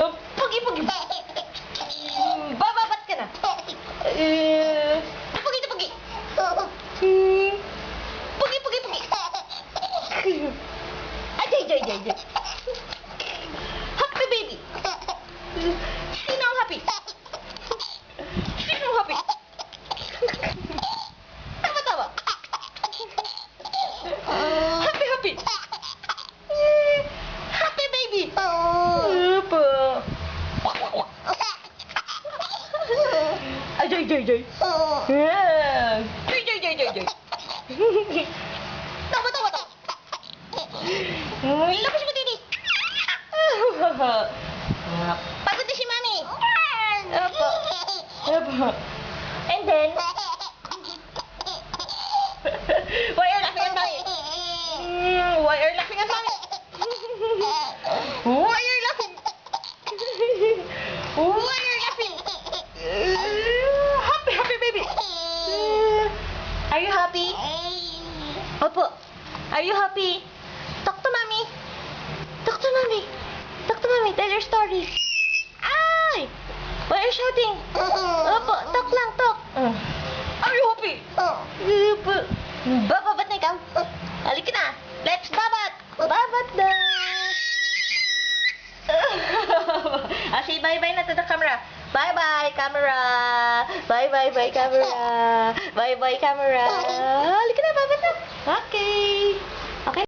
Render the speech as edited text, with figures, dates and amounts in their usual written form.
Oh, pugi. Bababat ka na. Pugi. Pugi. Ay. Happy baby. Sino ang happy? Tawa. Happy. Happy baby. Apa? Ay. Joy. Tawa. Lapis mo din. Pagod na si Mami. Opo. And then, why are you laughing at Mami? Why are you laughing at Mami? Why are you laughing? Happy baby. Are you happy? Opo. Are you happy? Talk to Mami. Tell your story. Ay! Why are you shouting? Opo, talk lang. Are you happy? Opo. Bababat na ikaw. Halika na. Let's babat. Babat na. Say bye-bye na to the camera. Bye-bye, camera. Bye-bye, camera. Bye-bye, camera. Halika na, babat na. Okay.